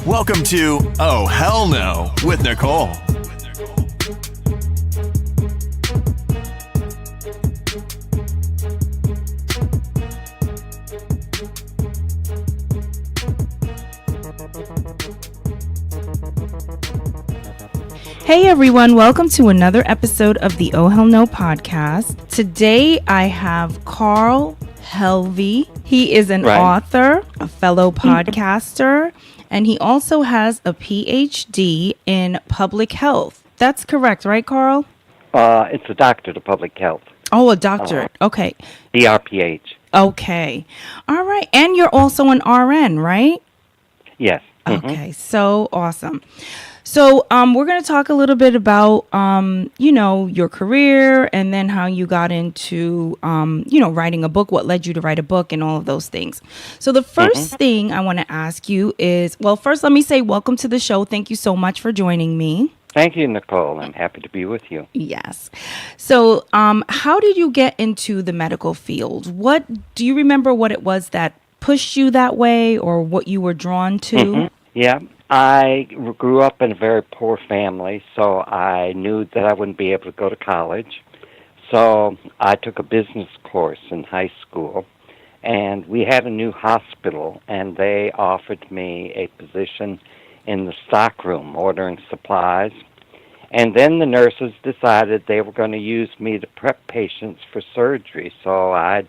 Welcome to Oh Hell No with Nicole. Hey everyone, welcome to another episode of the Oh Hell No podcast. Today I have Carl Helvie. He is an author, a fellow podcaster, and he also has a PhD in public health. That's correct, right, Carl? It's a doctorate of public health. Oh, a doctorate. Okay. DRPH. Okay. All right. And you're also an RN, right? Yes. Okay. So awesome. So we're going to talk a little bit about, your career and then how you got into, writing a book, what led you to write a book and all of those things. So the first thing I want to ask you is, well, first, let me say welcome to the show. Thank you so much for joining me. Thank you, Nicole. I'm happy to be with you. Yes. So how did you get into the medical field? Do you remember what it was that pushed you that way or what you were drawn to? Yeah. I grew up in a very poor family, so I knew that I wouldn't be able to go to college. So I took a business course in high school, and we had a new hospital, and they offered me a position in the stockroom ordering supplies. And then the nurses decided they were going to use me to prep patients for surgery. So I'd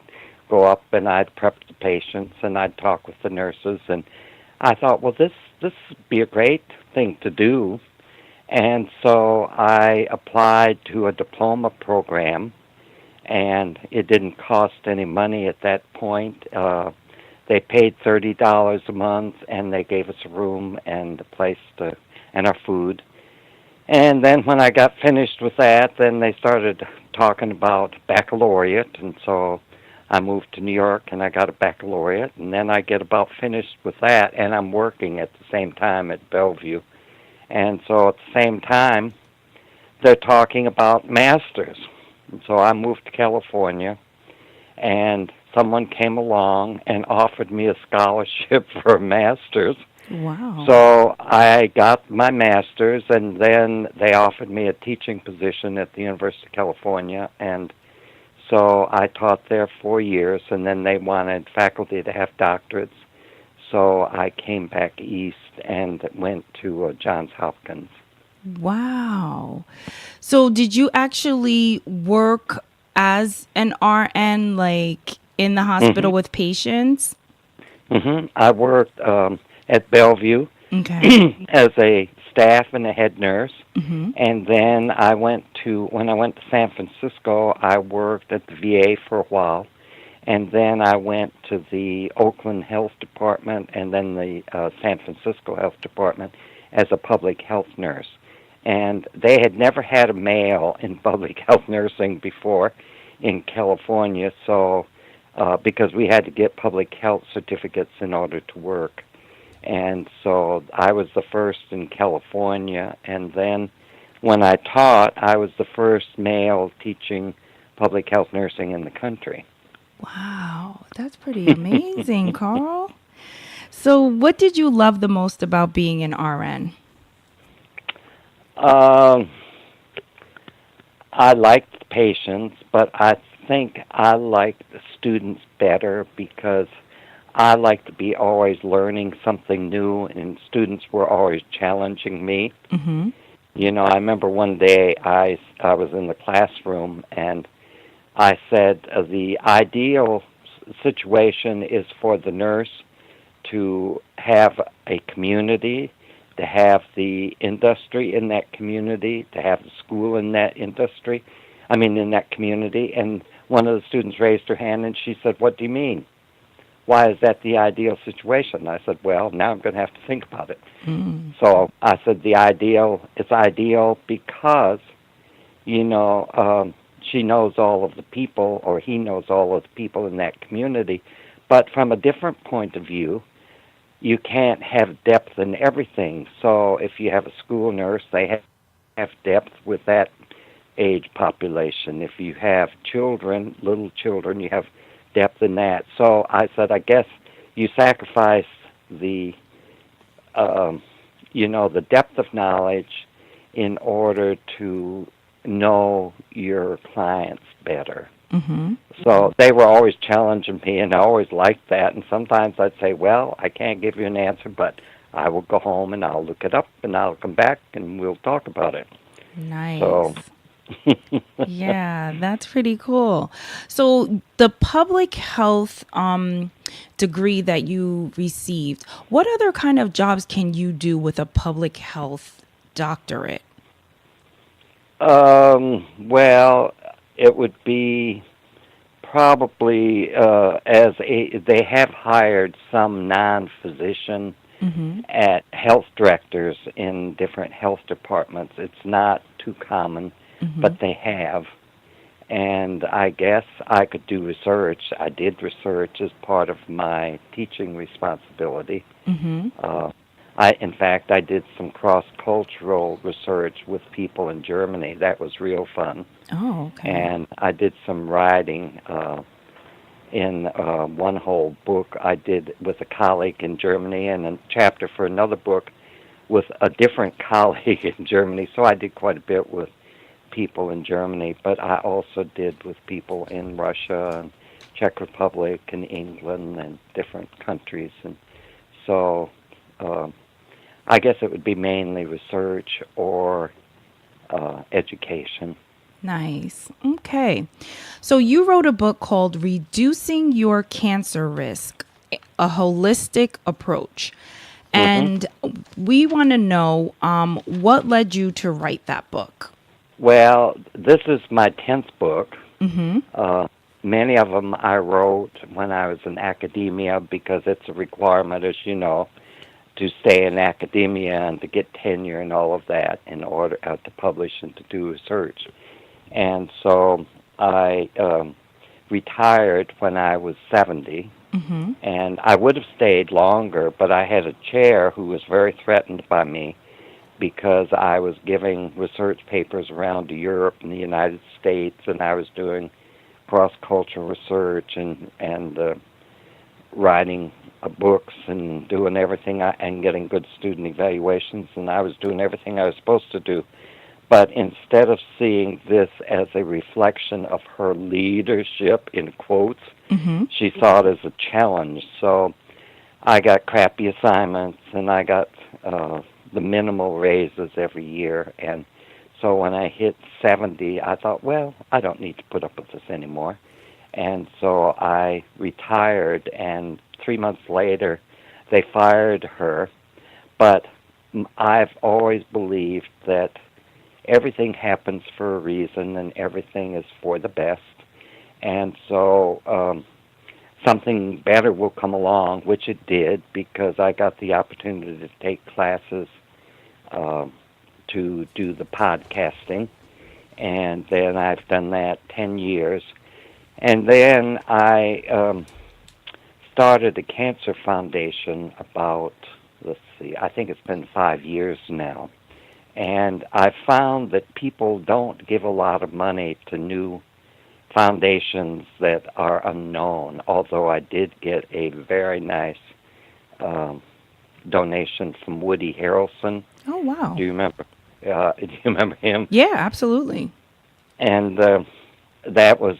go up and I'd prep the patients, and I'd talk with the nurses, and I thought, well, this would be a great thing to do. And so I applied to a diploma program, and it didn't cost any money at that point. They paid $30 a month, and they gave us a room and a place and our food. And then when I got finished with that, then they started talking about baccalaureate, and so I moved to New York and I got a baccalaureate, and then I get about finished with that, and I'm working at the same time at Bellevue. And so at the same time, they're talking about masters. And so I moved to California, and someone came along and offered me a scholarship for a master's. Wow. So I got my master's, and then they offered me a teaching position at the University of California, and so I taught there 4 years, and then they wanted faculty to have doctorates. So I came back east and went to Johns Hopkins. Wow. So did you actually work as an RN, like in the hospital with patients? I worked at Bellevue as a staff and a head nurse. And then when I went to San Francisco, I worked at the VA for a while. And then I went to the Oakland Health Department and then the San Francisco Health Department as a public health nurse. And they had never had a male in public health nursing before in California, so because we had to get public health certificates in order to work. And so I was the first in California, and then when I taught, I was the first male teaching public health nursing in the country. Wow, that's pretty amazing, Carl. So what did you love the most about being an RN? I liked patients, but I think I liked the students better because I like to be always learning something new, and students were always challenging me. I remember one day I was in the classroom, and I said the ideal situation is for the nurse to have a community, to have the industry in that community, to have the school in that in that community. And one of the students raised her hand, and she said, "What do you mean? Why is that the ideal situation?" I said, "Well, now I'm going to have to think about it." So I said it's ideal because, she knows all of the people, or he knows all of the people in that community. But from a different point of view, you can't have depth in everything. So if you have a school nurse, they have depth with that age population. If you have children, little children, you have depth in that. So I said, I guess you sacrifice the the depth of knowledge in order to know your clients better. Mm-hmm. So they were always challenging me, and I always liked that. And sometimes I'd say, well, I can't give you an answer, but I will go home and I'll look it up, and I'll come back and we'll talk about it. Nice. So, Yeah, that's pretty cool. So the public health degree that you received, what other kind of jobs can you do with a public health doctorate? well, it would be probably they have hired some non-physician Mm-hmm. at health directors in different health departments. It's not too common, Mm-hmm. but they have. And I guess I could do research. I did research as part of my teaching responsibility. Mm-hmm. In fact, I did some cross-cultural research with people in Germany. That was real fun. Oh, okay. And I did some writing in one whole book I did with a colleague in Germany, and a chapter for another book with a different colleague in Germany. So I did quite a bit with people in Germany, but I also did with people in Russia and Czech Republic and England and different countries. And so I guess it would be mainly research or education. Nice. Okay. So you wrote a book called Reducing Your Cancer Risk, a Holistic Approach. hmm And we want to know what led you to write that book? Well, this is my 10th book. Mm-hmm. Uh, Many of them I wrote when I was in academia because it's a requirement, as you know, to stay in academia and to get tenure and all of that in order to publish and to do research. And so I retired when I was 70, Mm-hmm. and I would have stayed longer, but I had a chair who was very threatened by me because I was giving research papers around to Europe and the United States, and I was doing cross-cultural research and writing books and doing everything and getting good student evaluations, and I was doing everything I was supposed to do. But instead of seeing this as a reflection of her leadership, in quotes, Mm-hmm. she saw it as a challenge. So I got crappy assignments, and I got the minimal raises every year. And so when I hit 70, I thought, well, I don't need to put up with this anymore. And so I retired, and 3 months later, they fired her. But I've always believed that everything happens for a reason, and everything is for the best. And so something better will come along, which it did, because I got the opportunity to take classes to do the podcasting. And then I've done that 10 years. And then I started a cancer foundation about, I think it's been 5 years now. And I found that people don't give a lot of money to new foundations that are unknown, although I did get a very nice donation from Woody Harrelson. Oh, wow. Do you remember? Do you remember him? Yeah, absolutely. And that was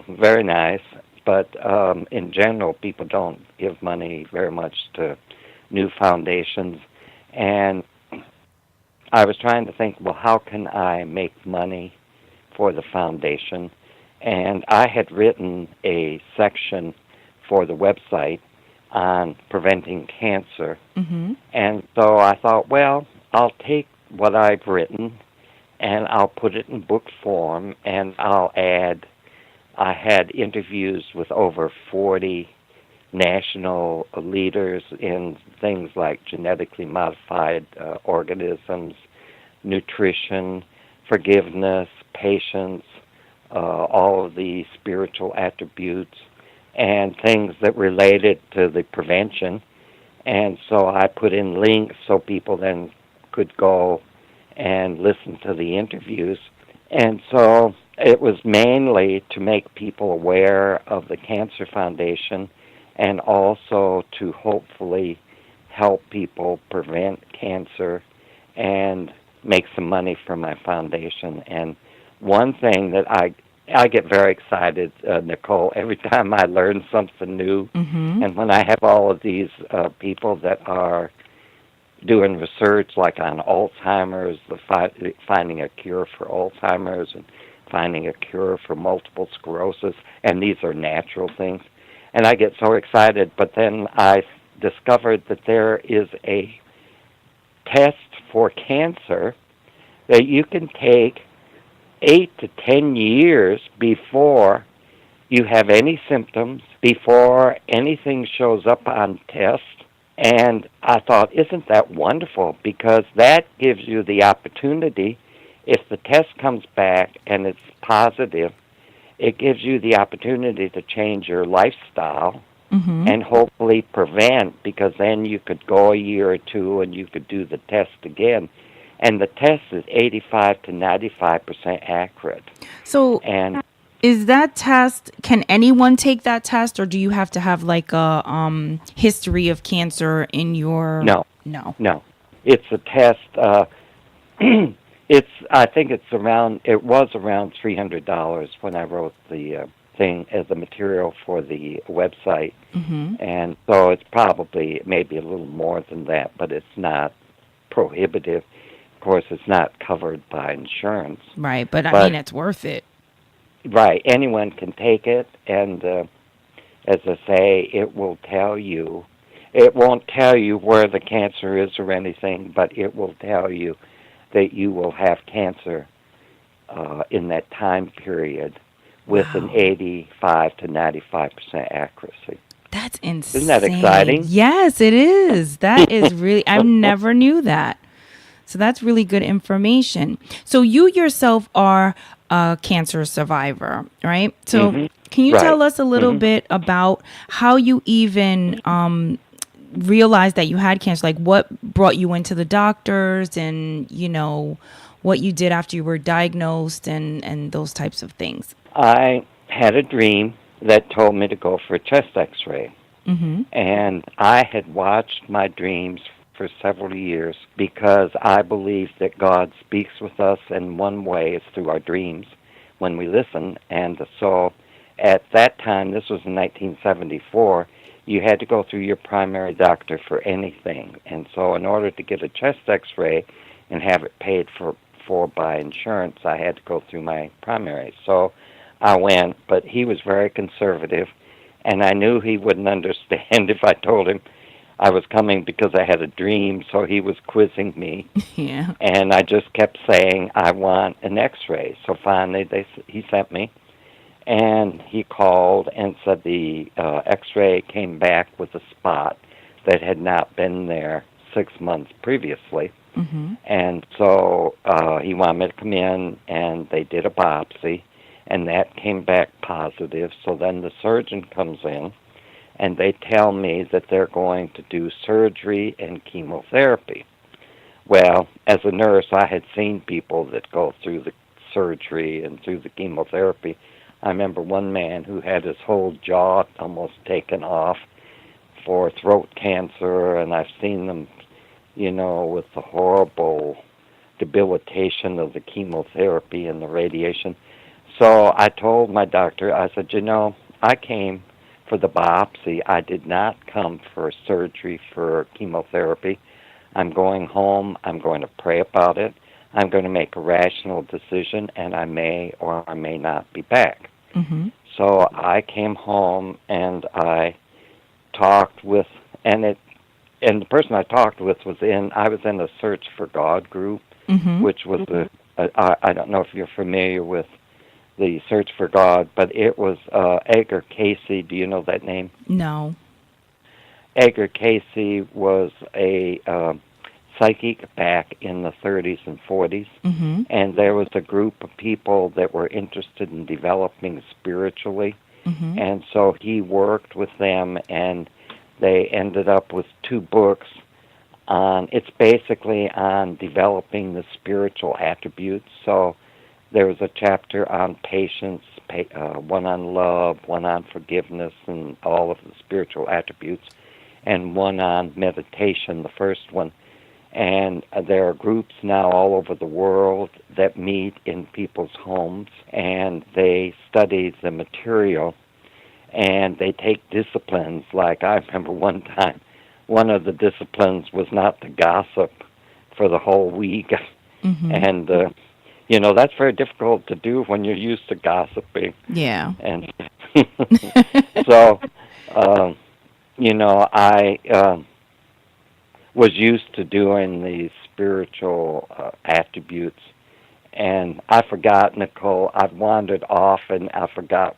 very nice. But in general, people don't give money very much to new foundations. And I was trying to think, well, how can I make money for the foundation? And I had written a section for the website on preventing cancer. Mm-hmm. And so I thought, well, I'll take what I've written and I'll put it in book form, and I'll add, I had interviews with over 40 national leaders in things like genetically modified organisms, nutrition, forgiveness, patience, all of the spiritual attributes, and things that related to the prevention. And so I put in links so people then could go and listen to the interviews. And so it was mainly to make people aware of the Cancer Foundation and also to hopefully help people prevent cancer and make some money for my foundation. And one thing that I get very excited, Nicole, every time I learn something new. Mm-hmm. And when I have all of these people that are doing research like on Alzheimer's, finding a cure for Alzheimer's and finding a cure for multiple sclerosis, and these are natural things. And I get so excited, but then I discovered that there is a test for cancer that you can take 8 to 10 years before you have any symptoms, before anything shows up on test. And I thought, isn't that wonderful? Because that gives you the opportunity, if the test comes back and it's positive, it gives you the opportunity to change your lifestyle Mm-hmm. and hopefully prevent, because then you could go a year or two and you could do the test again. And the test is 85 to 95% accurate. So And is that test, can anyone take that test, or do you have to have like a history of cancer in your... no, No. no. It's a test. I think it was around $300 when I wrote the thing as the material for the website. Mm-hmm. And so it's probably maybe a little more than that, but it's not prohibitive. Of course, it's not covered by insurance. Right, but I mean, it's worth it. Right, anyone can take it, and as I say, it will tell you. It won't tell you where the cancer is or anything, but it will tell you that you will have cancer in that time period with an 85 to 95% accuracy. That's insane. Isn't that exciting? Yes, it is. That is really, I never knew that. So that's really good information. So you yourself are a cancer survivor, right? So can you tell us a little bit about how you even realized that you had cancer? Like what brought you into the doctors, and, you know, what you did after you were diagnosed, and those types of things? I had a dream that told me to go for a chest x-ray. Mm-hmm. And I had watched my dreams for several years because I believe that God speaks with us in one way, is through our dreams when we listen. And so at that time, this was in 1974, you had to go through your primary doctor for anything. And so in order to get a chest x-ray and have it paid for by insurance, I had to go through my primary. So I went, but he was very conservative, and I knew he wouldn't understand if I told him I was coming because I had a dream, so he was quizzing me. Yeah. And I just kept saying, I want an x-ray. So finally he sent me, and he called and said the x-ray came back with a spot that had not been there 6 months previously. Mm-hmm. And so he wanted me to come in, and they did a biopsy, and that came back positive. So then the surgeon comes in, and they tell me that they're going to do surgery and chemotherapy. Well, as a nurse, I had seen people that go through the surgery and through the chemotherapy. I remember one man who had his whole jaw almost taken off for throat cancer, and I've seen them, you know, with the horrible debilitation of the chemotherapy and the radiation. So I told my doctor, I said, you know, I came for the biopsy. I did not come for surgery for chemotherapy. I'm going home. I'm going to pray about it. I'm going to make a rational decision, and I may or I may not be back. Mm-hmm. So I came home, and I talked with, and the person I talked with I was in a Search for God group, Mm-hmm. which was I don't know if you're familiar with the Search for God, but it was Edgar Casey. Do you know that name? No. Edgar Casey was a psychic back in the 30s and 40s, Mm-hmm. and there was a group of people that were interested in developing spiritually, Mm-hmm. and so he worked with them, and they ended up with 2 books on, it's basically on developing the spiritual attributes. So there was a chapter on patience, one on love, one on forgiveness, and all of the spiritual attributes. and one on meditation, the first one. And there are groups now all over the world that meet in people's homes, and they study the material, and they take disciplines. Like I remember one time, one of the disciplines was not to gossip for the whole week. Mm-hmm. And, that's very difficult to do when you're used to gossiping. Yeah. And so, I was used to doing these spiritual attributes, and I forgot, Nicole. I've wandered off, and I forgot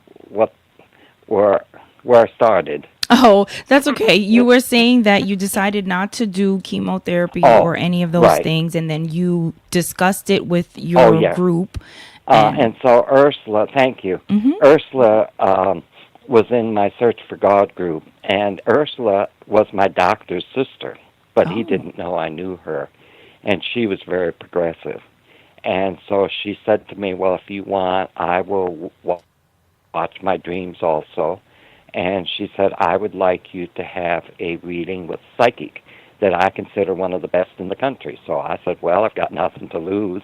where I started. Oh, that's okay. You were saying that you decided not to do chemotherapy or any of those Right. things, and then you discussed it with your Yeah. group. And so Ursula, thank you. Mm-hmm. Ursula was in my Search for God group, and Ursula was my doctor's sister, but he didn't know I knew her, and she was very progressive. And so she said to me, well, if you want, I will watch my dreams also. And she said, I would like you to have a reading with psychic that I consider one of the best in the country. So I said, well, I've got nothing to lose.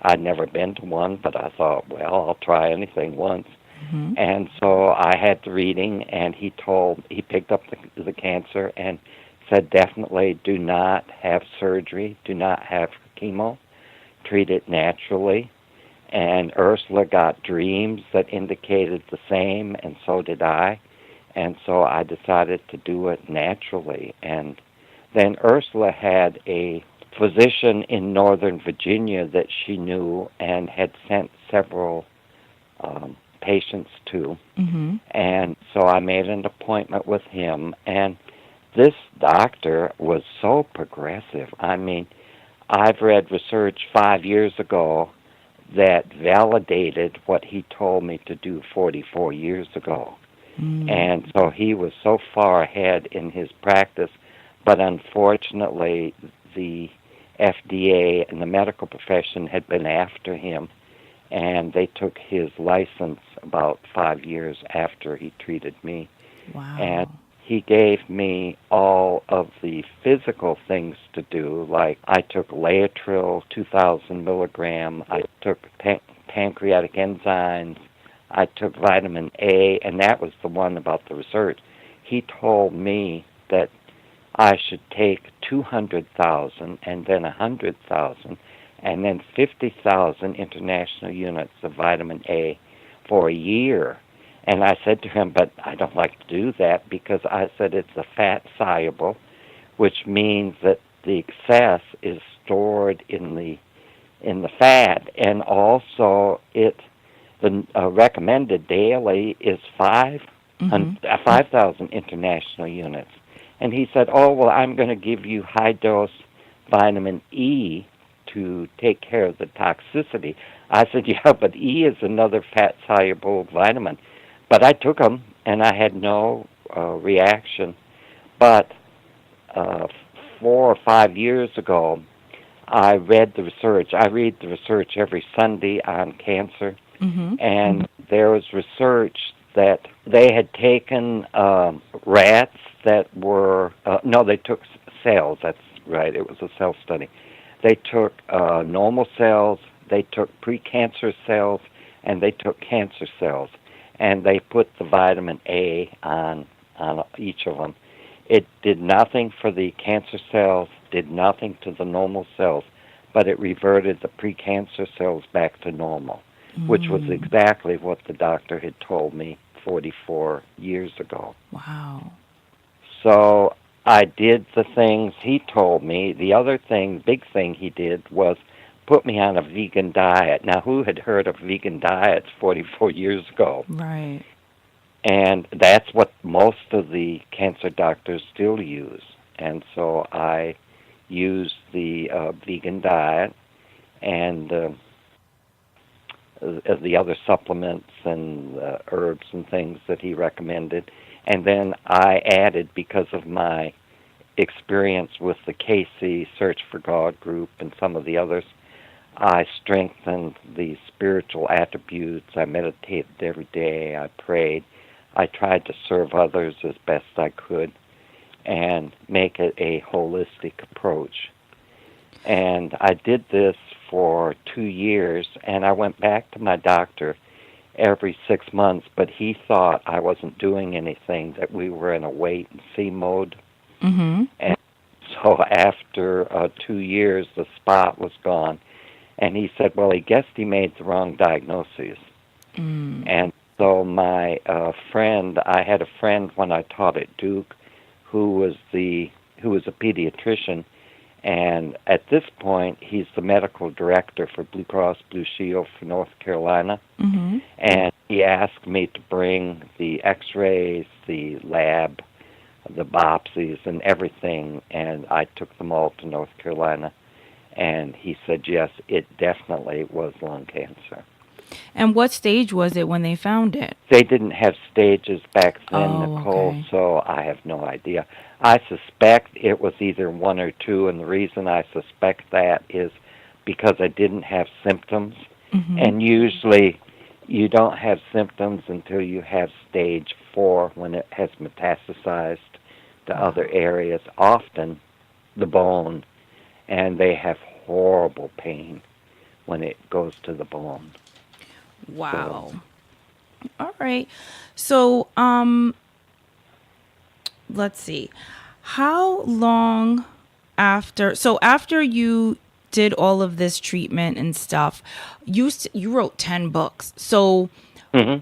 I'd never been to one, but I thought, well, I'll try anything once. Mm-hmm. And so I had the reading, and he picked up the cancer and said, definitely do not have surgery, do not have chemo, treat it naturally. And Ursula got dreams that indicated the same, and so did I. And so I decided to do it naturally. And then Ursula had a physician in Northern Virginia that she knew and had sent several patients to. Mm-hmm. And so I made an appointment with him. And this doctor was so progressive. I mean, I've read research 5 years ago that validated what he told me to do 44 years ago. And so he was so far ahead in his practice, but unfortunately the FDA and the medical profession had been after him, and they took his license about 5 years after he treated me. Wow. And he gave me all of the physical things to do, like I took Laetrile 2,000 milligram, I took pancreatic enzymes, I took vitamin A, and that was the one about the research. He told me that I should take 200,000 and then 100,000 and then 50,000 international units of vitamin A for a year. And I said to him, but I don't like to do that because I said it's a fat soluble, which means that the excess is stored in the fat, and also the recommended daily is 5,000 international units. And he said, oh, well, I'm going to give you high-dose vitamin E to take care of the toxicity. I said, yeah, but E is another fat-soluble vitamin. But I took them, and I had no reaction. But 4 or 5 years ago, I read the research. I read the research every Sunday on cancer. Mm-hmm. And there was research that they had taken rats that were, they took cells, that's right, it was a cell study. They took normal cells, they took precancer cells, and they took cancer cells, and they put the vitamin A on each of them. It did nothing for the cancer cells, did nothing to the normal cells, but it reverted the precancer cells back to normal, which was exactly what the doctor had told me 44 years ago. Wow. So I did the things he told me. The other thing, big thing he did was put me on a vegan diet. Now, who had heard of vegan diets 44 years ago? Right. And that's what most of the cancer doctors still use. And so I used the vegan diet and the other supplements and herbs and things that he recommended. And then I added, because of my experience with the KC Search for God group and some of the others, I strengthened the spiritual attributes. I meditated every day. I prayed. I tried to serve others as best I could. and make it a holistic approach. And I did this for 2 years, and I went back to my doctor every 6 months, but he thought I wasn't doing anything, that we were in a wait-and-see mode. Mm-hmm. And so after 2 years, the spot was gone. And he said, well, he guessed he made the wrong diagnosis. And so my friend, I had a friend when I taught at Duke who was a pediatrician, and at this point he's the medical director for Blue Cross Blue Shield for North Carolina. Mm-hmm. And he asked me to bring the x-rays, the lab, the biopsies, and everything, and I took them all to North Carolina. And he said, yes, it definitely was lung cancer. And what stage was it when they found it? They didn't have stages back then, Oh, Nicole, okay. so I have no idea. I suspect it was either 1 or 2, and the reason I suspect that is because I didn't have symptoms. Mm-hmm. And usually you don't have symptoms until you have stage 4, when it has metastasized to other areas, often the bone, and they have horrible pain when it goes to the bone. Wow. All right. So, let's see. How long after you did all of this treatment and stuff, you wrote 10 books. So,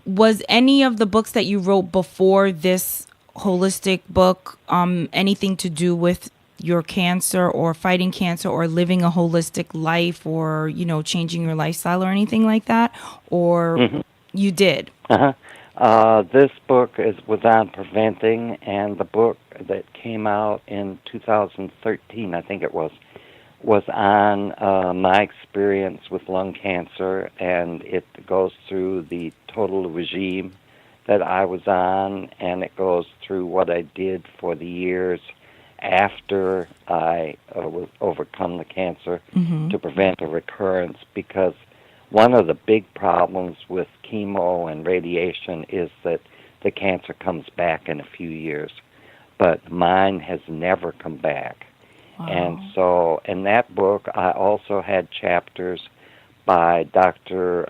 was any of the books that you wrote before this holistic book anything to do with your cancer or fighting cancer or living a holistic life or, changing your lifestyle or anything like that? Or you did? This book was on preventing, and the book that came out in 2013, I think it was on my experience with lung cancer, and it goes through the total regime that I was on, and it goes through what I did for the years after I overcome the cancer to prevent a recurrence, because one of the big problems with chemo and radiation is that the cancer comes back in a few years, but mine has never come back. Wow. And so in that book, I also had chapters by Dr.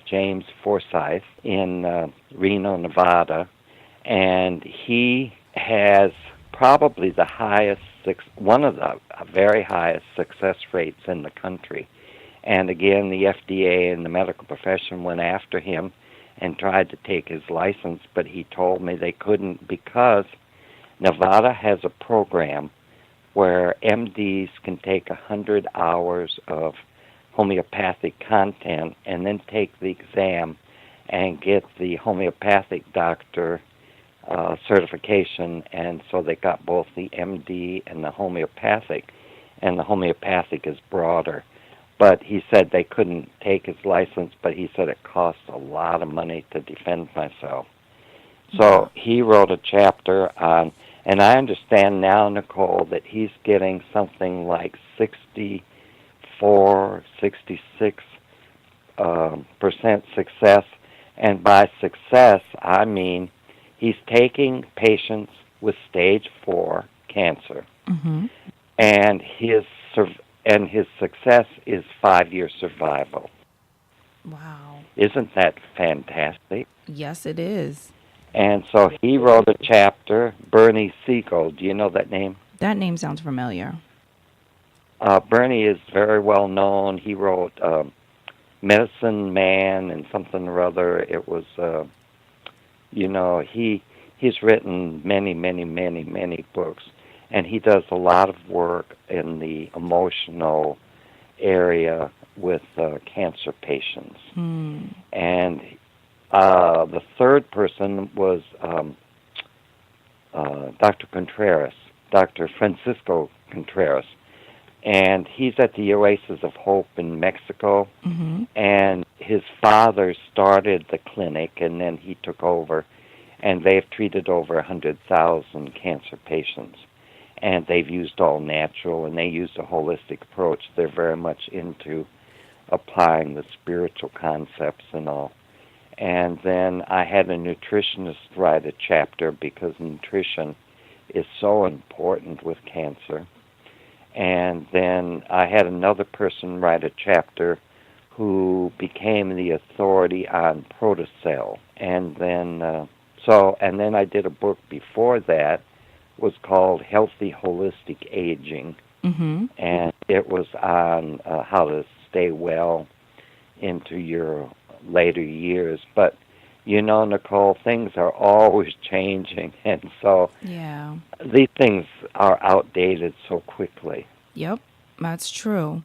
James Forsyth in Reno, Nevada, and he has probably one of the very highest success rates in the country. And again, the FDA and the medical profession went after him and tried to take his license, but he told me they couldn't, because Nevada has a program where MDs can take 100 hours of homeopathic content and then take the exam and get the homeopathic doctor certification, and so they got both the MD and the homeopathic is broader. But he said they couldn't take his license, but he said it costs a lot of money to defend myself. So he wrote a chapter on, and I understand now, Nicole, that he's getting something like 66% success. And by success, I mean he's taking patients with stage 4 cancer, and his success is 5-year survival. Wow. Isn't that fantastic? Yes, it is. And so he wrote a chapter, Bernie Siegel. Do you know that name? That name sounds familiar. Bernie is very well known. He wrote Medicine Man and something or other. It was, he's written many, many, many, many books. And he does a lot of work in the emotional area with cancer patients. And the third person was Dr. Contreras, Dr. Francisco Contreras. And he's at the Oasis of Hope in Mexico. And his father started the clinic, and then he took over. And they've treated over 100,000 cancer patients. And they've used all natural, and they use a holistic approach. They're very much into applying the spiritual concepts and all. And then I had a nutritionist write a chapter, because nutrition is so important with cancer. And then I had another person write a chapter who became the authority on protocell. And then and then I did a book before that was called Healthy Holistic Aging, Mm-hmm. and it was on how to stay well into your later years. But Nicole, things are always changing, and so Yeah. these things are outdated so quickly. Yep, that's true.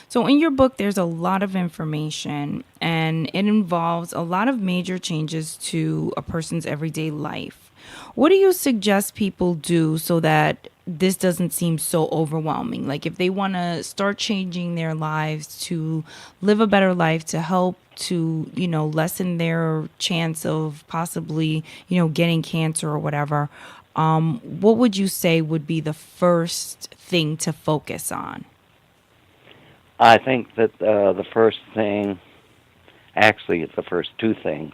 So, in your book, there's a lot of information and it involves a lot of major changes to a person's everyday life. What do you suggest people do so that this doesn't seem so overwhelming? Like, if they want to start changing their lives to live a better life, to help to, lessen their chance of possibly, getting cancer or whatever, what would you say would be the first thing to focus on? I think that the first thing, actually, it's the first two things,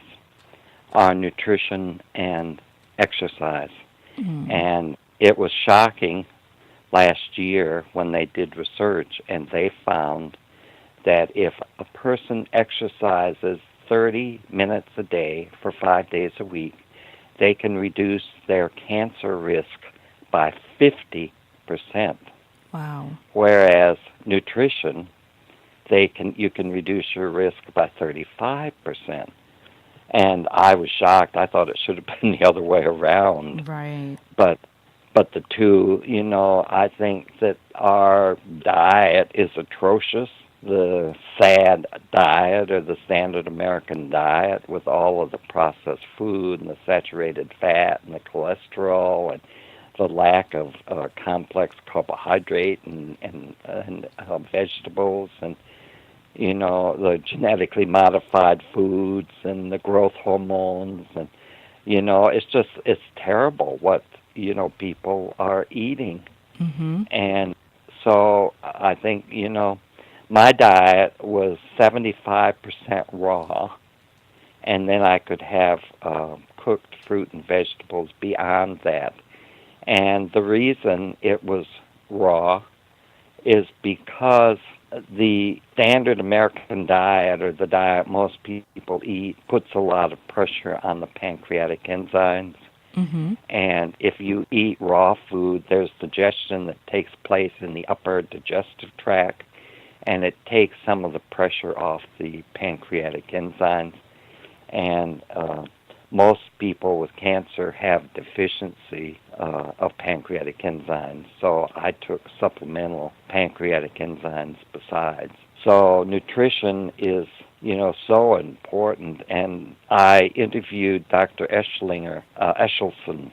are nutrition and exercise. And it was shocking last year when they did research, and they found that if a person exercises 30 minutes a day for 5 days a week, they can reduce their cancer risk by 50%. Wow. Whereas nutrition, you can reduce your risk by 35%. And I was shocked. I thought it should have been the other way around. Right. But the two, I think that our diet is atrocious. The SAD diet, or the standard American diet, with all of the processed food and the saturated fat and the cholesterol and the lack of complex carbohydrate and vegetables, and the genetically modified foods and the growth hormones, and it's terrible what people are eating. Mm-hmm. And so I think my diet was 75% raw, and then I could have cooked fruit and vegetables beyond that. And the reason it was raw is because the standard American diet, or the diet most people eat, puts a lot of pressure on the pancreatic enzymes. Mm-hmm. And if you eat raw food, there's digestion that takes place in the upper digestive tract, and it takes some of the pressure off the pancreatic enzymes. And most people with cancer have deficiency of pancreatic enzymes, so I took supplemental pancreatic enzymes besides. So nutrition is, so important. And I interviewed Dr. Eshelson,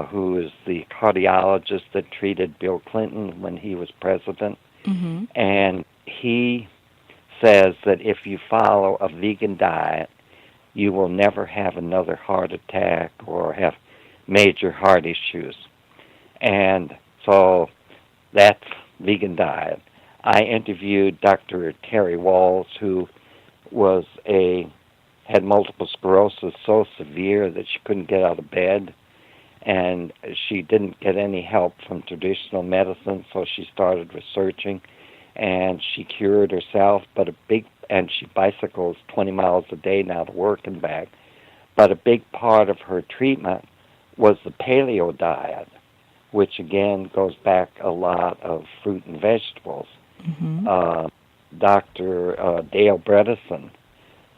who is the cardiologist that treated Bill Clinton when he was president. Mm-hmm. And he says that if you follow a vegan diet, you will never have another heart attack or have major heart issues. And so that's vegan diet. I interviewed Dr. Terry Walls, who had multiple sclerosis so severe that she couldn't get out of bed, and she didn't get any help from traditional medicine, so she started researching, and she cured herself. And she bicycles 20 miles a day now to work and back. But a big part of her treatment was the paleo diet, which again goes back a lot of fruit and vegetables. Mm-hmm. Dr. Dale Bredesen,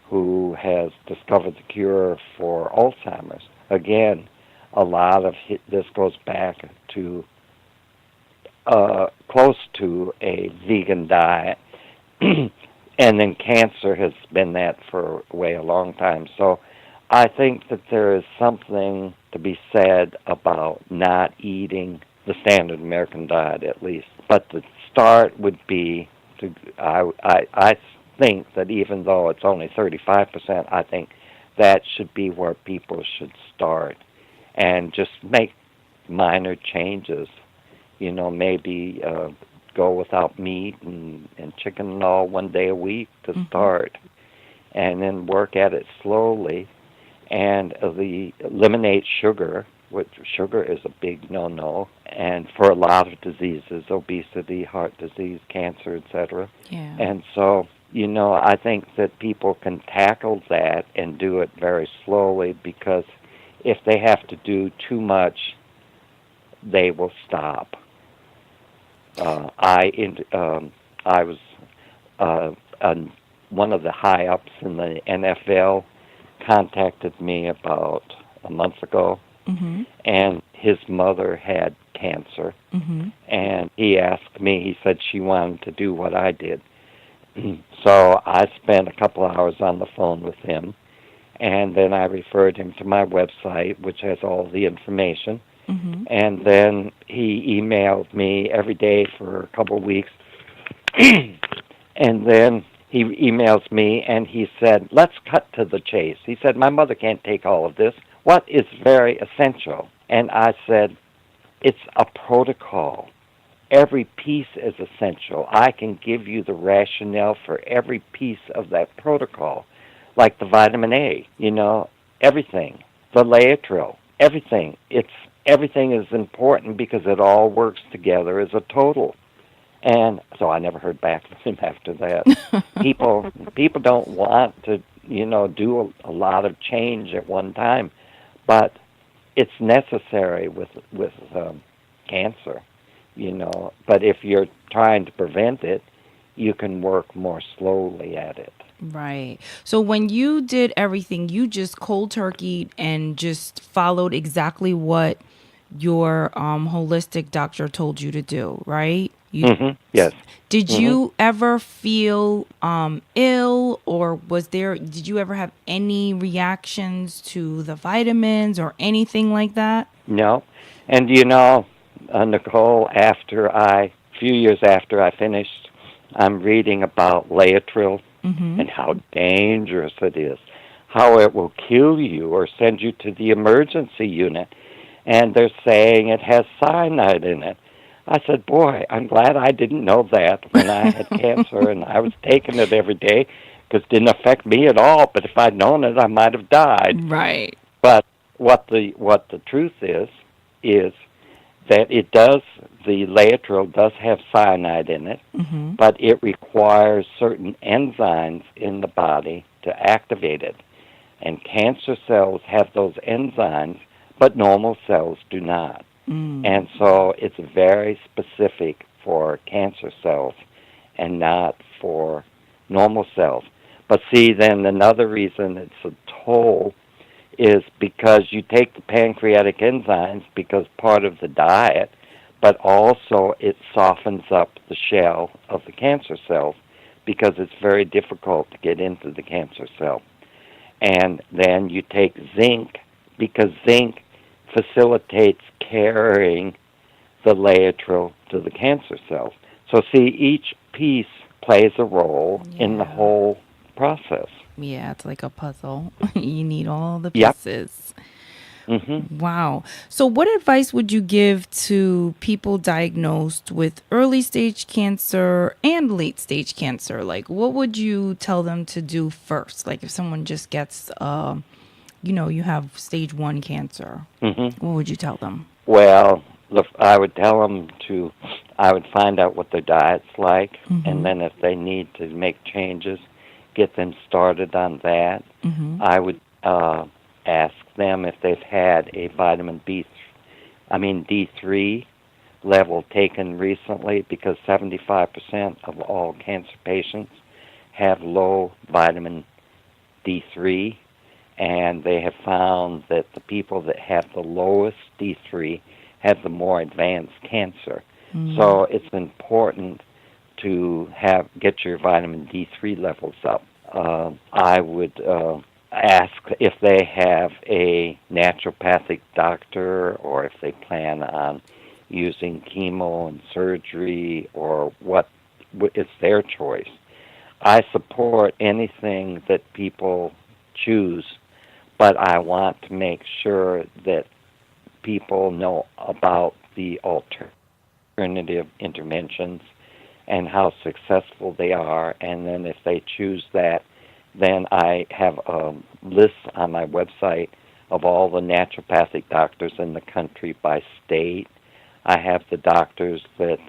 who has discovered the cure for Alzheimer's, again, a lot of this goes back to close to a vegan diet. And then cancer has been that for a long time. So I think that there is something to be said about not eating the standard American diet, at least. But the start would be I think that even though it's only 35%, I think that should be where people should start and just make minor changes. Maybe go without meat and chicken and all 1 day a week to start, and then work at it slowly, and eliminate sugar. which sugar is a big no-no, and for a lot of diseases, obesity, heart disease, cancer, etc. Yeah. And so, I think that people can tackle that and do it very slowly, because if they have to do too much, they will stop. I was one of the high ups in the NFL contacted me about a month ago, Mhm. and his mother had cancer, Mhm. and he asked me. He said she wanted to do what I did, so I spent a couple hours on the phone with him, and then I referred him to my website, which has all the information. Mhm. And then he emailed me every day for a couple of weeks. And then he emails me and he said, let's cut to the chase. He said, my mother can't take all of this. What is very essential? And I said, it's a protocol. Every piece is essential. I can give you the rationale for every piece of that protocol, like the vitamin A, everything, the Laetrile, everything. Everything is important because it all works together as a total. And so I never heard back from him after that. People don't want to, do a lot of change at one time, but it's necessary with cancer, But if you're trying to prevent it, you can work more slowly at it. Right. So when you did everything, you just cold turkeyed and just followed exactly what your holistic doctor told you to do, right? Yes. Did hmm you ever feel ill, or did you ever have any reactions to the vitamins or anything like that? No. And Nicole, a few years after I finished, I'm reading about Laetrile Mhm. and how dangerous it is, how it will kill you or send you to the emergency unit. And they're saying it has cyanide in it. I said, boy, I'm glad I didn't know that when I had cancer and I was taking it every day, because it didn't affect me at all. But if I'd known it, I might have died. Right. But what the truth is that the Laetrile does have cyanide in it, Mhm. but it requires certain enzymes in the body to activate it. And cancer cells have those enzymes, but normal cells do not. Mm. And so it's very specific for cancer cells and not for normal cells. But see, then another reason it's a toll is because you take the pancreatic enzymes because part of the diet, but also it softens up the shell of the cancer cells because it's very difficult to get into the cancer cell. And then you take zinc because zinc facilitates carrying the Laetrile to the cancer cells. So see, each piece plays a role in the Yeah. whole process. Yeah, it's like a puzzle. You need all the Yep. pieces. hmm Wow. So, what advice would you give to people diagnosed with early stage cancer and late stage cancer? Like, what would you tell them to do first? Like, if someone just gets, you have stage 1 cancer, hmm what would you tell them? Well, I would tell them I would find out what their diet's like, and Mm-hmm. then if they need to make changes, get them started on that. Mm-hmm. I would ask them if they've had a D3 level taken recently, because 75% of all cancer patients have low vitamin D3, and they have found that the people that have the lowest D3 have the more advanced cancer. Mm. So it's important to get your vitamin D3 levels up. I would ask if they have a naturopathic doctor, or if they plan on using chemo and surgery, or what it's their choice. I support anything that people choose, but I want to make sure that people know about the alternative interventions and how successful they are. And then if they choose that, then I have a list on my website of all the naturopathic doctors in the country by state. I have the doctors that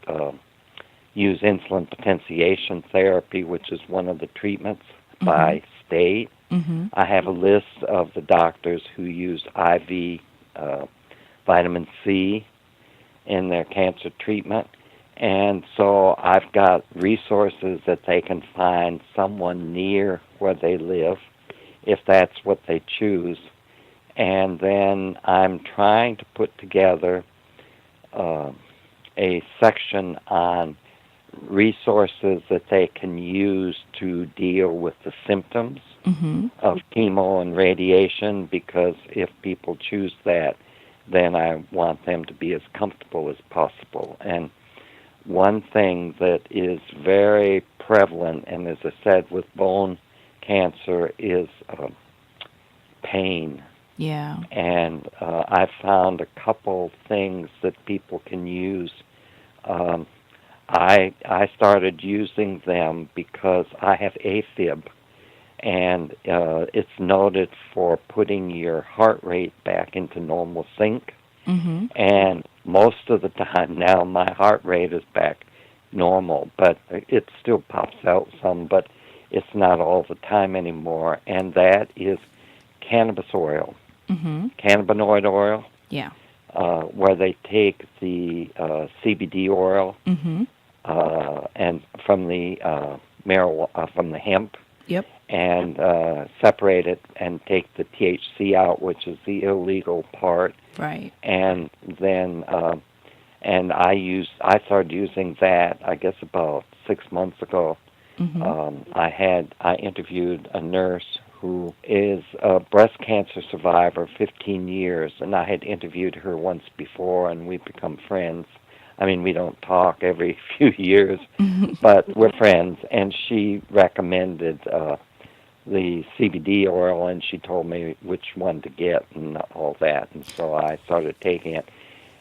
use insulin potentiation therapy, which is one of the treatments, by state. I have a list of the doctors who use IV vitamin C in their cancer treatment. And so I've got resources that they can find someone near where they live, if that's what they choose. And then I'm trying to put together a section on resources that they can use to deal with the symptoms of chemo and radiation, because if people choose that, then I want them to be as comfortable as possible. And one thing that is very prevalent, and as I said, with bone cancer, is pain. Yeah. And I've found a couple things that people can use. I started using them because I have AFib, and it's noted for putting your heart rate back into normal sync. And most of the time now my heart rate is back normal, but it still pops out some, but it's not all the time anymore. And that is cannabis oil, cannabinoid oil. Yeah. Where they take the CBD oil and from the from the hemp, Yep. and separate it and take the THC out, which is the illegal part. Right. And then and I started using that, I guess, about 6 months ago. I interviewed a nurse who is a breast cancer survivor, 15 years, and I had interviewed her once before, and we've become friends. I mean, we don't talk every few years, but we're friends, and she recommended the CBD oil, and she told me which one to get and all that, and so I started taking it.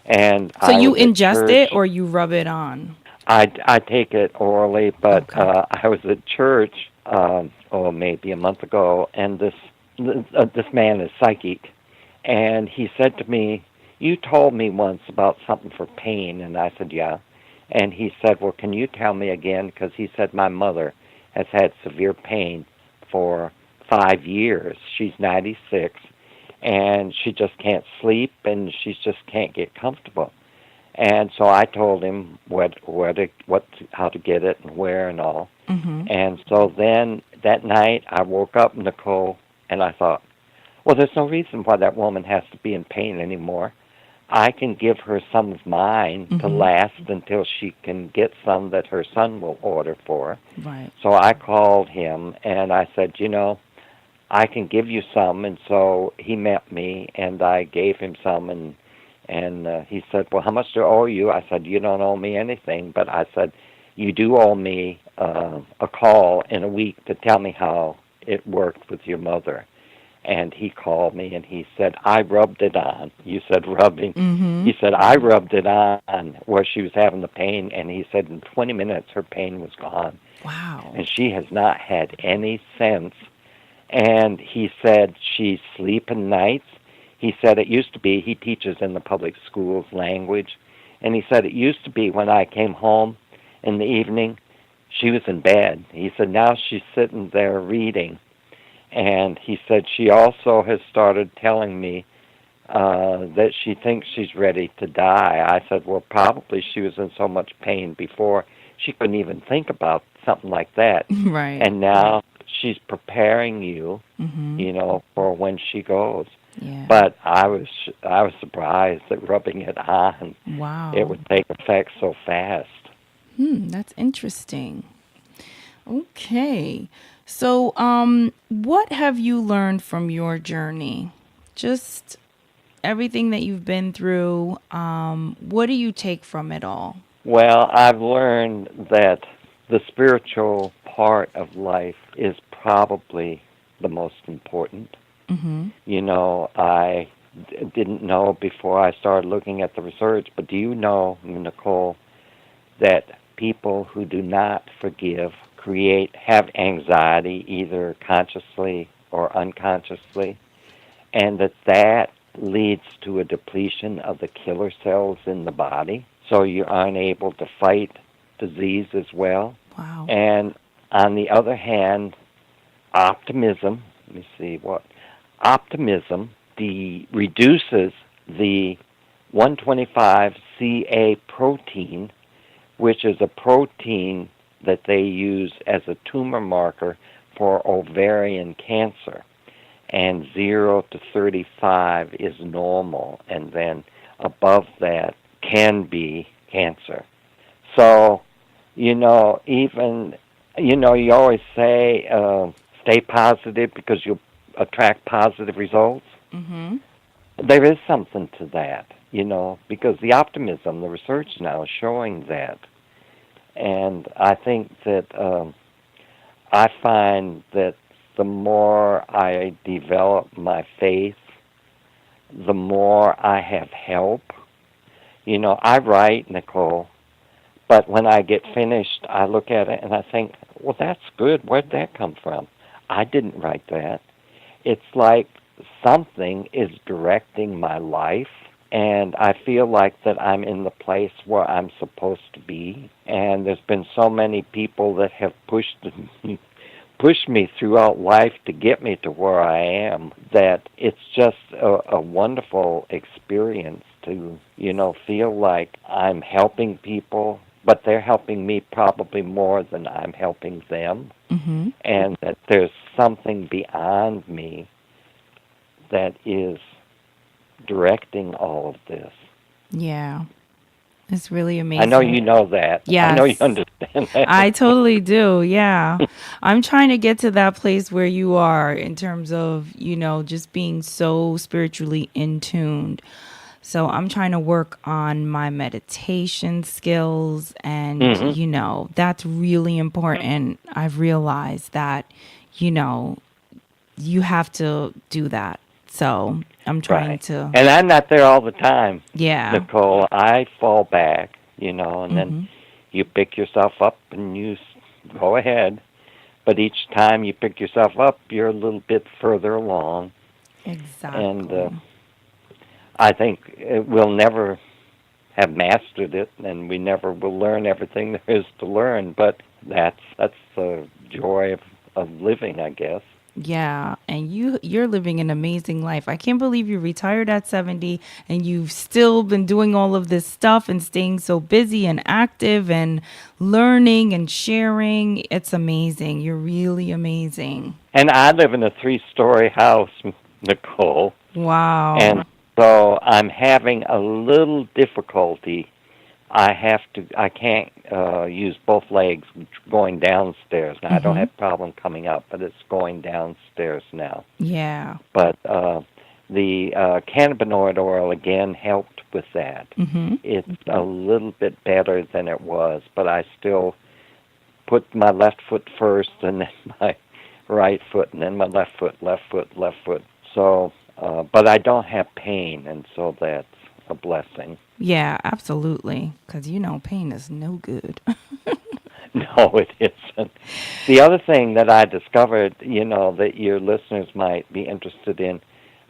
And so you ingest it or you rub it on? I take it orally, but Okay. I was at church, maybe a month ago, and this man is psychic, and he said to me, "You told me once about something for pain," and I said, "Yeah." And he said, "Well, can you tell me again?" Because he said, "My mother has had severe pain for 5 years. She's 96, and she just can't sleep, and she just can't get comfortable." And so I told him how to get it and where and all. And so then that night I woke up, Nicole, and I thought, well, there's no reason why that woman has to be in pain anymore. I can give her some of mine to last until she can get some that her son will order for her. Right. So I called him and I said, I can give you some. And so he met me and I gave him some, and he said, well, how much do I owe you? I said, you don't owe me anything, but I said, you do owe me a call in a week to tell me how it worked with your mother. And he called me and he said, I rubbed it on. You said rubbing. He said, I rubbed it on where she was having the pain, and he said in 20 minutes her pain was gone. Wow. And she has not had any since. And he said she's sleeping nights. He said it used to be, he teaches in the public schools language, and he said it used to be when I came home in the evening, she was in bed. He said now she's sitting there reading. And he said she also has started telling me that she thinks she's ready to die. I said, well, probably she was in so much pain before she couldn't even think about something like that. Right. And now she's preparing you, for when she goes. Yeah. But I was surprised that rubbing it on, Wow. it would take effect so fast. That's interesting. Okay. So, what have you learned from your journey? Just everything that you've been through. What do you take from it all? Well, I've learned that the spiritual part of life is probably the most important. I didn't know before I started looking at the research, but do you know, Nicole, that people who do not forgive have anxiety either consciously or unconsciously, and that leads to a depletion of the killer cells in the body, so you aren't able to fight disease as well. Wow. And on the other hand, optimism, let me see what, optimism reduces the 125-CA protein, which is a protein that they use as a tumor marker for ovarian cancer. And 0 to 35 is normal, and then above that can be cancer. So, even, you always say stay positive because you'll attract positive results. Mm-hmm. There is something to that, because the optimism, the research now is showing that. And I think that I find that the more I develop my faith, the more I have help. I write, Nicole, but when I get finished, I look at it and I think, well, that's good. Where'd that come from? I didn't write that. It's like something is directing my life, and I feel like that I'm in the place where I'm supposed to be. And there's been so many people that have pushed me throughout life to get me to where I am, that it's just a wonderful experience to, feel like I'm helping people, but they're helping me probably more than I'm helping them. Mm-hmm. And that there's something beyond me that is directing all of this. Yeah. It's really amazing. I know you know that. Yes. I know you understand that. I totally do. Yeah. I'm trying to get to that place where you are in terms of, just being so spiritually in tuned. So I'm trying to work on my meditation skills, and, that's really important. I've realized that, you have to do that. So I'm trying to. And I'm not there all the time, Yeah. Nicole. I fall back, and then you pick yourself up and you go ahead. But each time you pick yourself up, you're a little bit further along. Exactly. And I think we'll never have mastered it, and we never will learn everything there is to learn. But that's the joy of living, I guess. Yeah, and you're living an amazing life. I can't believe you retired at 70 and you've still been doing all of this stuff and staying so busy and active and learning and sharing. It's amazing. You're really amazing. And I live in a 3-story house, Nicole. Wow. And so I'm having a little difficulty. I can't use both legs going downstairs. Now, I don't have a problem coming up, but it's going downstairs now. Yeah. But the cannabinoid oil, again, helped with that. It's a little bit better than it was, but I still put my left foot first and then my right foot and then my left foot. So, but I don't have pain, and so that's a blessing. Yeah, absolutely. Because, pain is no good. No, it isn't. The other thing that I discovered, that your listeners might be interested in,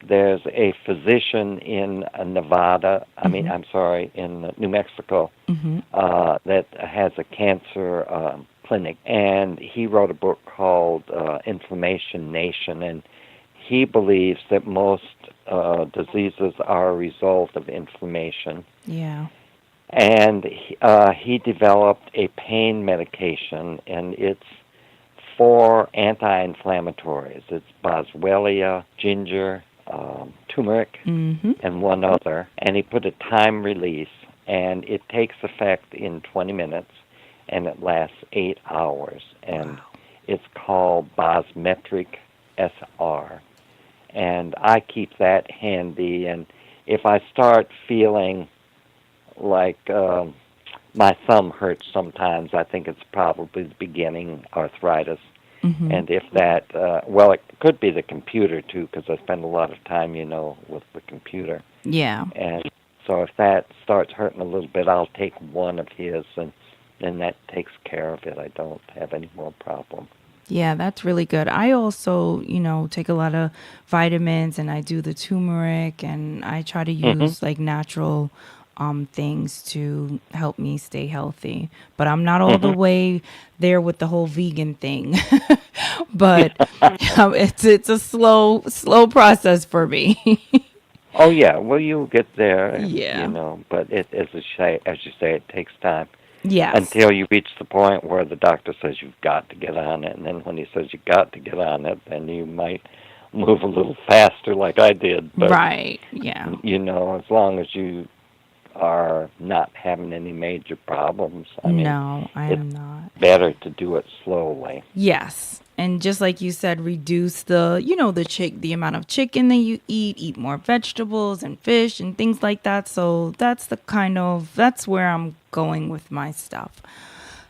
there's a physician in Nevada, in New Mexico, that has a cancer clinic. And he wrote a book called Inflammation Nation, and he believes that most diseases are a result of inflammation. Yeah. And he developed a pain medication, and it's 4 anti-inflammatories. It's boswellia, ginger, turmeric, and one other. And he put a time release, and it takes effect in 20 minutes, and it lasts 8 hours. And it's called Bosmetric SR. And I keep that handy, and if I start feeling like my thumb hurts sometimes, I think it's probably the beginning arthritis. And if that, it could be the computer too, because I spend a lot of time, with the computer. Yeah. And so if that starts hurting a little bit, I'll take one of his, and then that takes care of it. I don't have any more problem. Yeah, that's really good. I also, take a lot of vitamins and I do the turmeric and I try to Hmm. use like natural things to help me stay healthy. But I'm not all the Hmm. way there with the whole vegan thing. But it's a slow process for me. Oh yeah, well you'll get there, Yeah. but as you say, it takes time Yes. until you reach the point where the doctor says you've got to get on it, and then when he says you've got to get on it, then you might move a little faster like I did, but Right. Yeah. as long as you are not having any major problems, I mean, No, I it's am not. better to do it slowly. Yes. And just like you said, reduce the amount of chicken that you eat more vegetables and fish and things like that. So that's where I'm going with my stuff.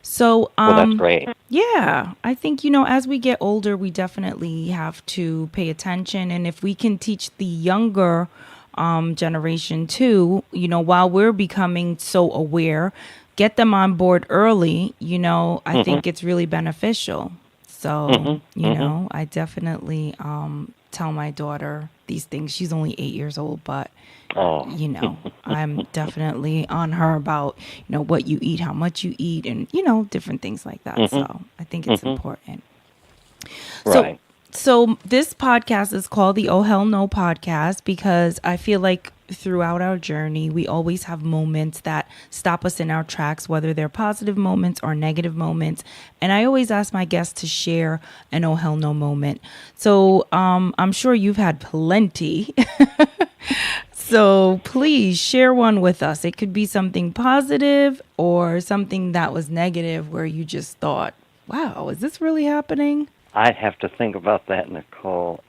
So, Well, that's great. yeah, I think, as we get older, we definitely have to pay attention. And if we can teach the younger generation too, while we're becoming so aware, get them on board early, I Mhm. think it's really beneficial. So, Mhm. Mhm. I definitely tell my daughter these things. She's only 8 years old, but Oh. I'm definitely on her about, what you eat, how much you eat, and, different things like that. Mhm. So I think it's Mhm. important. So, Right. so this podcast is called the Oh Hell No podcast because I feel like throughout our journey, we always have moments that stop us in our tracks, whether they're positive moments or negative moments. And I always ask my guests to share an Oh Hell No moment. So I'm sure you've had plenty. So please share one with us. It could be something positive or something that was negative where you just thought, wow, is this really happening? I'd have to think about that, Nicole.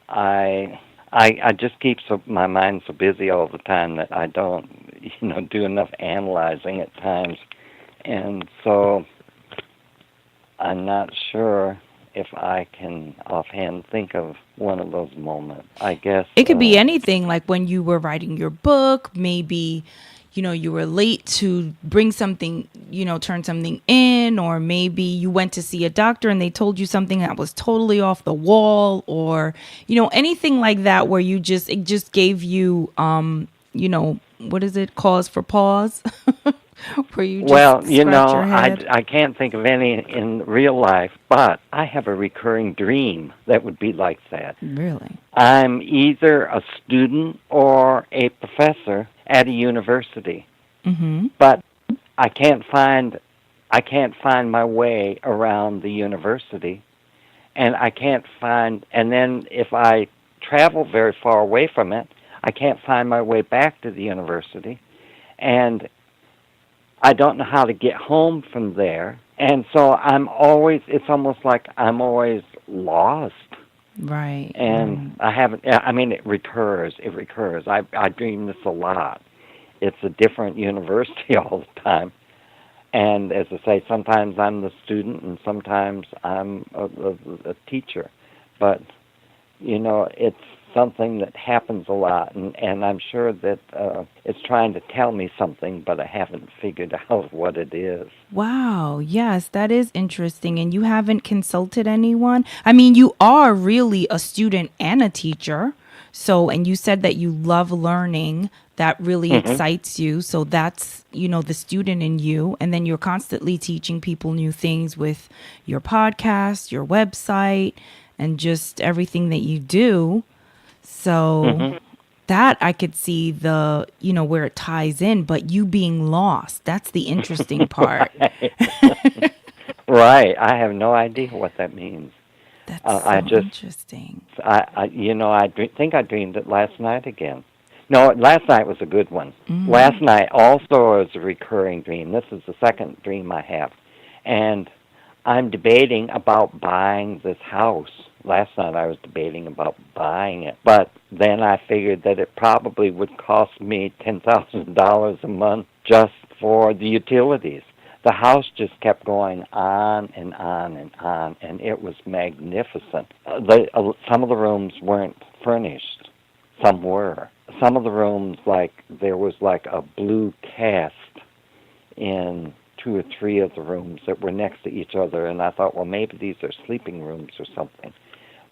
I I just keep my mind so busy all the time that I don't do enough analyzing at times, and so I'm not sure if I can offhand think of one of those moments. I guess. It could be anything like when you were writing your book, maybe, you were late to bring something, turn something in, or maybe you went to see a doctor and they told you something that was totally off the wall, or, anything like that where it just gave you, what is it, cause for pause, where you Well, just scratch your head. I can't think of any in real life, but I have a recurring dream that would be like that. Really? I'm either a student or a professor at a university, Mm-hmm. but I can't find I can't find my way around the university, and I can't find and then if I travel very far away from it, I can't find my way back to the university, and I don't know how to get home from there. And so it's almost like I'm always lost. Right, And right. I haven't, I mean, it recurs. I dream this a lot. It's a different university all the time. And as I say, sometimes I'm the student and sometimes I'm a teacher. But it's something that happens a lot, and I'm sure that it's trying to tell me something, but I haven't figured out what it is. Wow. Yes, that is interesting. And you haven't consulted anyone? I mean, you are really a student and a teacher. So, and you said that you love learning. That really Hmm. excites you. So that's, the student in you. And then you're constantly teaching people new things with your podcast, your website, and just everything that you do. So Hmm. that I could see where it ties in, but you being lost, that's the interesting part. Right. Right. I have no idea what that means. That's I so just, interesting. think I dreamed it last night again. No, last night was a good one. Mm. Last night also is a recurring dream. This is the second dream I have. And I'm debating about buying this house. Last night I was debating about buying it. But then I figured that it probably would cost me $10,000 a month just for the utilities. The house just kept going on and on and on, and it was magnificent. Some of the rooms weren't furnished. Some were. Some of the rooms, like there was like a blue cast in two or three of the rooms that were next to each other, and I thought, well, maybe these are sleeping rooms or something.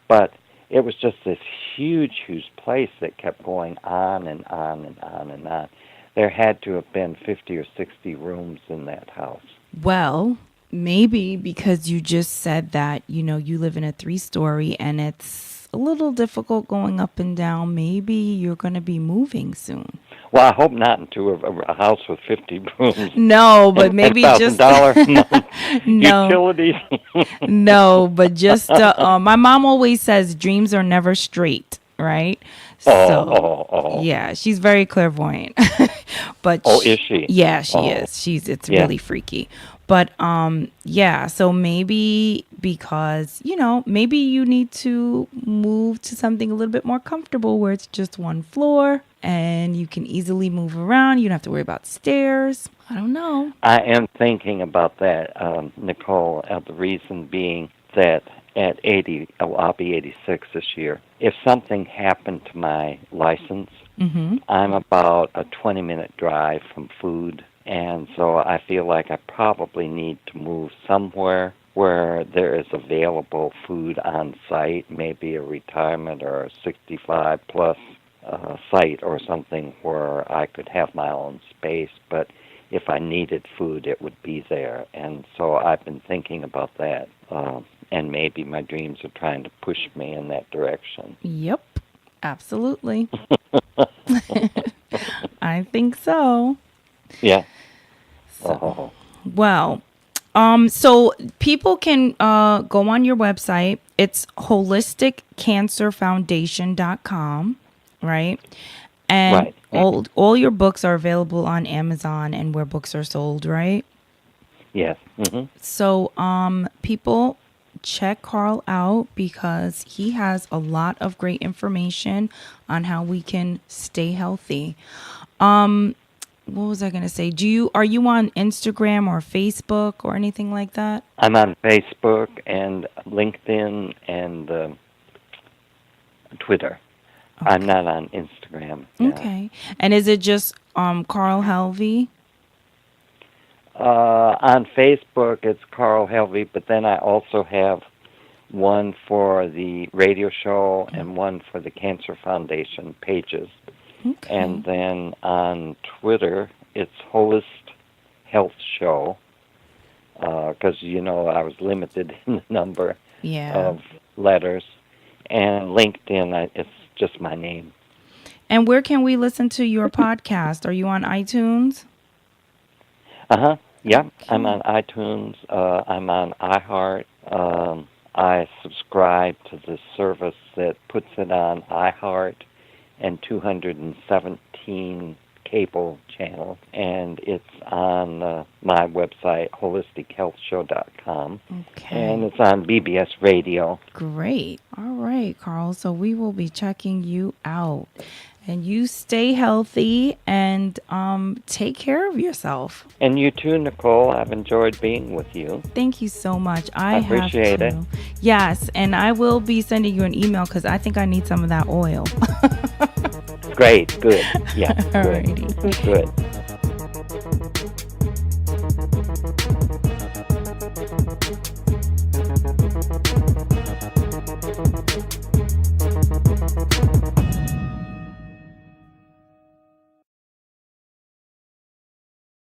But it was just this huge, huge place that kept going on and on and on and on. There had to have been 50 or 60 rooms in that house. Well, maybe because you just said that, you live in a 3-story and it's a little difficult going up and down. Maybe you're going to be moving soon. Well, I hope not into a house with 50 rooms. No, but maybe just $10,000 a month no, utilities. no, but just my mom always says dreams are never straight, right? Yeah, she's very clairvoyant. But is she? Yeah, she is. It's really freaky. But yeah, so maybe because, maybe you need to move to something a little bit more comfortable where it's just one floor and you can easily move around. You don't have to worry about stairs. I don't know. I am thinking about that, Nicole, the reason being that at 80, I'll be 86 this year. If something happened to my license, I'm about a 20-minute drive from food. And so I feel like I probably need to move somewhere where there is available food on site, maybe a retirement or a 65-plus site or something where I could have my own space. But if I needed food, it would be there. And so I've been thinking about that. And maybe my dreams are trying to push me in that direction. Yep, absolutely. I think so. Yeah. Well, so people can go on your website. It's holisticcancerfoundation.com, right? And all your books are available on Amazon and where books are sold, right? Yes. So people check Carl out because he has a lot of great information on how we can stay healthy. What was I going to say? Are you on Instagram or Facebook or anything like that? I'm on Facebook and LinkedIn and Twitter. Okay. I'm not on Instagram. Okay. And is it just Carl Helvie? On Facebook, it's Carl Helvie, but then I also have one for the radio show and one for the Cancer Foundation pages. Okay. And then on Twitter, it's Holist Health Show, because, I was limited in the number of letters. And LinkedIn, it's just my name. And where can we listen to your podcast? Are you on iTunes? Yeah, okay. I'm on iTunes. I'm on iHeart. I subscribe to the service that puts it on iHeart and 217 cable channels, and it's on my website, holistichealthshow.com. Okay. And it's on BBS Radio. Great. All right, Carl. So we will be checking you out. And you stay healthy and take care of yourself. And you too, Nicole. I've enjoyed being with you. Thank you so much. I appreciate it. Yes, and I will be sending you an email because I think I need some of that oil. Great. Good. Yeah. Alrighty. Good.